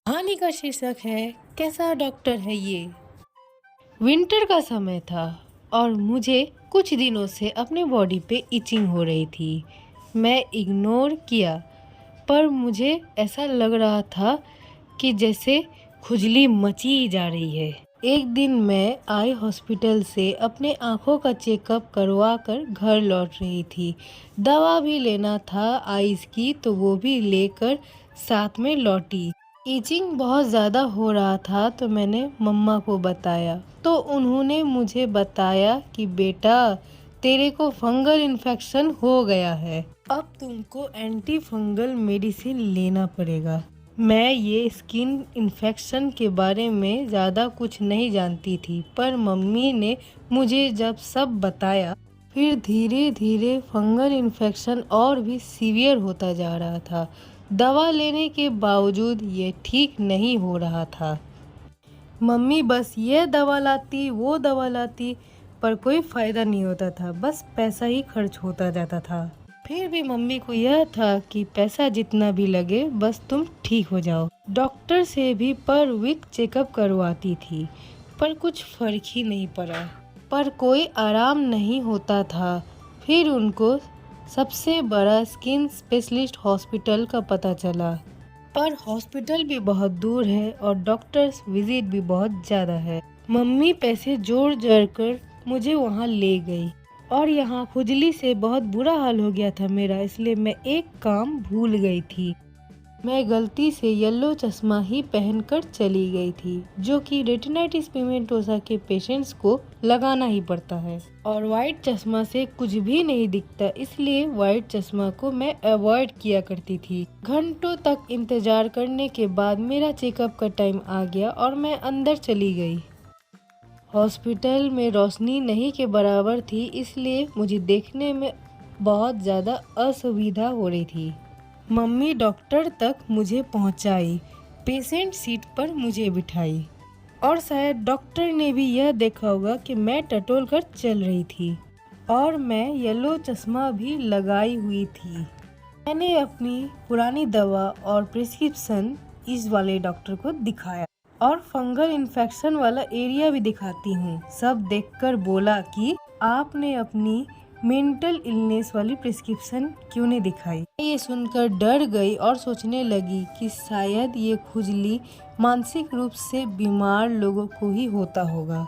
कहानी का शीर्षक है कैसा डॉक्टर है ये। विंटर का समय था और मुझे कुछ दिनों से अपने बॉडी पे इचिंग हो रही थी। मैं इग्नोर किया, पर मुझे ऐसा लग रहा था कि जैसे खुजली मची ही जा रही है। एक दिन मैं आई हॉस्पिटल से अपने आँखों का चेकअप करवा कर घर लौट रही थी। दवा भी लेना था आइज़ की, तो वो भी लेकर साथ में लौटी। इचिंग बहुत ज़्यादा हो रहा था तो मैंने मम्मा को बताया, तो उन्होंने मुझे बताया कि बेटा तेरे को फंगल इन्फेक्शन हो गया है, अब तुमको एंटी फंगल मेडिसिन लेना पड़ेगा। मैं ये स्किन इन्फेक्शन के बारे में ज़्यादा कुछ नहीं जानती थी, पर मम्मी ने मुझे जब सब बताया, फिर धीरे धीरे फंगल इन्फेक्शन और भी सीवियर होता जा रहा था। दवा लेने के बावजूद ये ठीक नहीं हो रहा था। मम्मी बस ये दवा लाती वो दवा लाती, पर कोई फ़ायदा नहीं होता था, बस पैसा ही खर्च होता जाता था। फिर भी मम्मी को यह था कि पैसा जितना भी लगे बस तुम ठीक हो जाओ। डॉक्टर से भी पर वीक चेकअप करवाती थी, पर कुछ फर्क ही नहीं पड़ा, पर कोई आराम नहीं होता था। फिर उनको सबसे बड़ा स्किन स्पेशलिस्ट हॉस्पिटल का पता चला, पर हॉस्पिटल भी बहुत दूर है और डॉक्टर्स विजिट भी बहुत ज़्यादा है। मम्मी पैसे जोड़ जोड़ कर मुझे वहाँ ले गई, और यहाँ खुजली से बहुत बुरा हाल हो गया था मेरा, इसलिए मैं एक काम भूल गई थी। मैं गलती से येलो चश्मा ही पहनकर चली गई थी, जो कि रेटिनाइटिस पिगमेंटोसा के पेशेंट्स को लगाना ही पड़ता है, और वाइट चश्मा से कुछ भी नहीं दिखता, इसलिए वाइट चश्मा को मैं अवॉइड किया करती थी। घंटों तक इंतजार करने के बाद मेरा चेकअप का टाइम आ गया और मैं अंदर चली गई। हॉस्पिटल में रोशनी नहीं के बराबर थी, इसलिए मुझे देखने में बहुत ज़्यादा असुविधा हो रही थी। मम्मी डॉक्टर तक मुझे पहुंचाई, पेशेंट सीट पर मुझे बिठाई, और शायद डॉक्टर ने भी यह देखा होगा कि मैं टटोल कर चल रही थी और मैं येलो चश्मा भी लगाई हुई थी। मैंने अपनी पुरानी दवा और प्रिस्क्रिप्शन इस वाले डॉक्टर को दिखाया, और फंगल इन्फेक्शन वाला एरिया भी दिखाती हूँ। सब देखकर बोला कि आपने अपनी मेंटल इलनेस वाली प्रिस्क्रिप्शन क्यों नहीं दिखाई। ये सुनकर डर गई और सोचने लगी कि शायद ये खुजली मानसिक रूप से बीमार लोगों को ही होता होगा।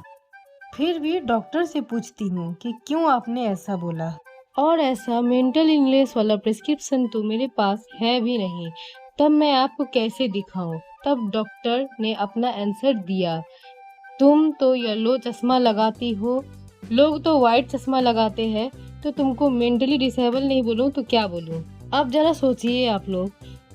फिर भी डॉक्टर से पूछती हूँ कि क्यों आपने ऐसा बोला, और ऐसा मेंटल इलनेस वाला प्रिस्क्रिप्शन तो मेरे पास है भी नहीं, तब मैं आपको कैसे दिखाऊं। तब डॉक्टर ने अपना आंसर दिया, तुम तो येलो चश्मा लगाती हो, लोग तो वाइट चश्मा लगाते हैं, तो तुमको मेंटली डिसेबल नहीं बोलूं तो क्या बोलूं। अब जरा सोचिए आप लोग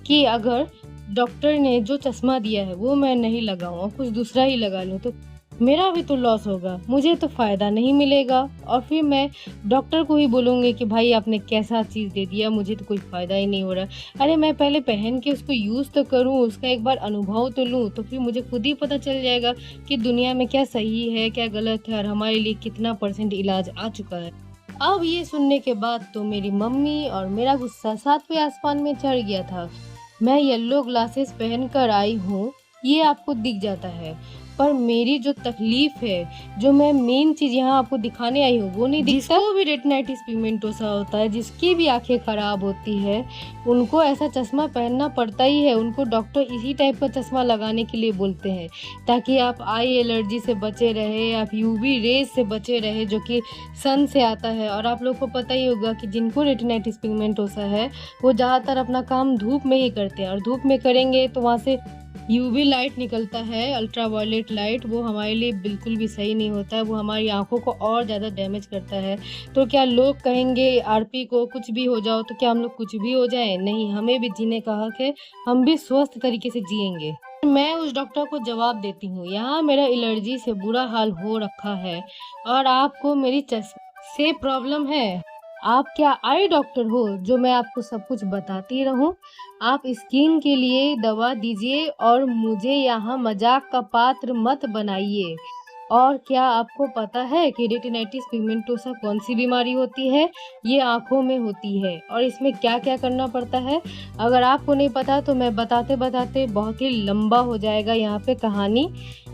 कि अगर डॉक्टर ने जो चश्मा दिया है वो मैं नहीं लगाऊं और कुछ दूसरा ही लगा लूं, तो मेरा भी तो लॉस होगा, मुझे तो फायदा नहीं मिलेगा, और फिर मैं डॉक्टर को ही बोलूँगी कि भाई आपने कैसा चीज़ दे दिया, मुझे तो कोई फ़ायदा ही नहीं हो रहा। अरे मैं पहले पहन के उसको यूज़ तो करूँ, उसका एक बार अनुभव तो लूँ, तो फिर मुझे खुद ही पता चल जाएगा कि दुनिया में क्या सही है क्या गलत है और हमारे लिए कितना % इलाज आ चुका है। अब ये सुनने के बाद तो मेरी मम्मी और मेरा गुस्सा सातवें आसमान में चढ़ गया था। मैं येलो ग्लासेस पहन कर आई हूँ, ये आपको दिख जाता है, पर मेरी जो तकलीफ है, जो मैं मेन चीज़ यहाँ आपको दिखाने आई हूँ, वो नहीं दिखता। जिसको भी रेटिनाइटिस पिगमेंटोसा होता है, जिसकी भी आंखें खराब होती है, उनको ऐसा चश्मा पहनना पड़ता ही है। उनको डॉक्टर इसी टाइप का चश्मा लगाने के लिए बोलते हैं, ताकि आप आई एलर्जी से बचे रहे, आप यूवी रेज से बचे रहे, जो कि सन से आता है। और आप लोग को पता ही होगा कि जिनको रेटिनाइटिस पिगमेंटोसा है, वो ज़्यादातर अपना काम धूप में ही करते हैं, और धूप में करेंगे तो वहाँ से यूवी लाइट निकलता है, अल्ट्रावायलेट लाइट, वो हमारे लिए बिल्कुल भी सही नहीं होता है, वो हमारी आंखों को और ज़्यादा डैमेज करता है। तो क्या लोग कहेंगे आरपी को कुछ भी हो जाओ, तो क्या हम लोग कुछ भी हो जाएं? नहीं, हमें भी जीने का हक है, हम भी स्वस्थ तरीके से जिएंगे। मैं उस डॉक्टर को जवाब देती हूँ, यहाँ मेरा एलर्जी से बुरा हाल हो रखा है और आपको मेरी चश्मे से प्रॉब्लम है। आप क्या आई डॉक्टर हो जो मैं आपको सब कुछ बताती रहूं? आप स्किन के लिए दवा दीजिए और मुझे यहाँ मजाक का पात्र मत बनाइए। और क्या आपको पता है कि रेटिनाइटिस पिगमेंटोसा कौन सी बीमारी होती है? ये आँखों में होती है और इसमें क्या-क्या करना पड़ता है? अगर आपको नहीं पता तो मैं बताते-बताते बहुत ही लंबा हो जाएगा यहाँ पे कहानी,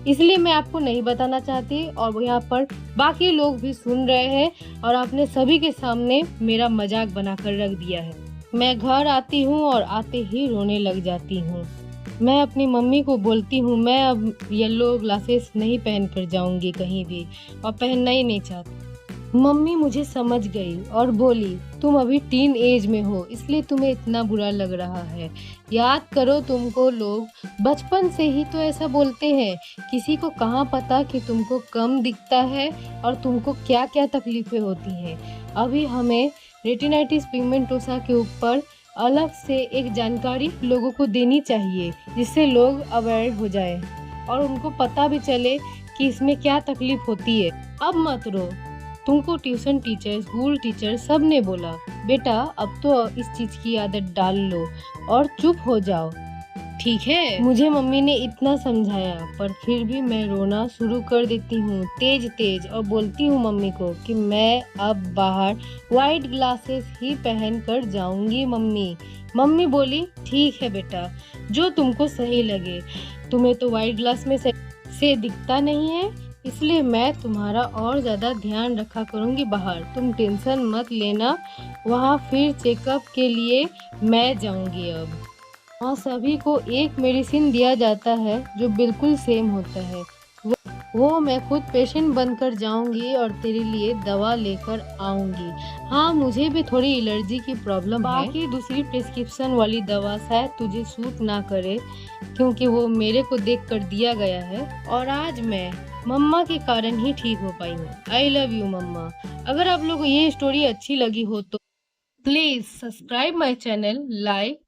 इसलिए मैं आपको नहीं बताना चाहती और वो यहाँ पर बाकी लोग भी सुन रहे हैं और आपने सभी के सामने मेरा मज़ाक बनाकर रख दिया है। मैं घर आती हूँ और आते ही रोने लग जाती हूँ। मैं अपनी मम्मी को बोलती हूँ मैं अब येलो ग्लासेस नहीं पहन कर जाऊँगी कहीं भी और पहनना ही नहीं चाहती। मम्मी मुझे समझ गई और बोली, तुम अभी टीन एज में हो इसलिए तुम्हें इतना बुरा लग रहा है। याद करो तुमको लोग बचपन से ही तो ऐसा बोलते हैं, किसी को कहाँ पता कि तुमको कम दिखता है और तुमको क्या-क्या तकलीफ़ें होती हैं। अभी हमें रेटिनाइटिस पिगमेंटोसा के ऊपर अलग से एक जानकारी लोगों को देनी चाहिए, जिससे लोग अवेयर हो जाएँ और उनको पता भी चले कि इसमें क्या तकलीफ़ होती है। अब मत रो, तुमको ट्यूशन टीचर, स्कूल टीचर सब ने बोला, बेटा अब तो इस चीज़ की आदत डाल लो और चुप हो जाओ, ठीक है? मुझे मम्मी ने इतना समझाया पर फिर भी मैं रोना शुरू कर देती हूँ तेज-तेज और बोलती हूँ मम्मी को कि मैं अब बाहर वाइट ग्लासेस ही पहन कर जाऊँगी मम्मी। मम्मी बोली, ठीक है बेटा, जो तुमको सही लगे। तुम्हें तो वाइट ग्लास में से दिखता नहीं है, इसलिए मैं तुम्हारा और ज़्यादा ध्यान रखा करूँगी बाहर। तुम टेंशन मत लेना, वहाँ फिर चेकअप के लिए मैं जाऊँगी अब। हाँ, सभी को एक मेडिसिन दिया जाता है जो बिल्कुल सेम होता है। वो मैं खुद पेशेंट बनकर जाऊँगी और तेरे लिए दवा लेकर आऊँगी। हाँ, मुझे भी थोड़ी एलर्जी की प्रॉब्लम है। बाकी दूसरी प्रिस्क्रिप्शन वाली दवा शायद तुझे सूट ना करे क्योंकि वो मेरे को देख कर दिया गया है और आज मैं मम्मा के कारण ही ठीक हो पाई हूँ। आई लव यू मम्मा। अगर आप लोगों को ये स्टोरी अच्छी लगी हो तो please subscribe my channel, like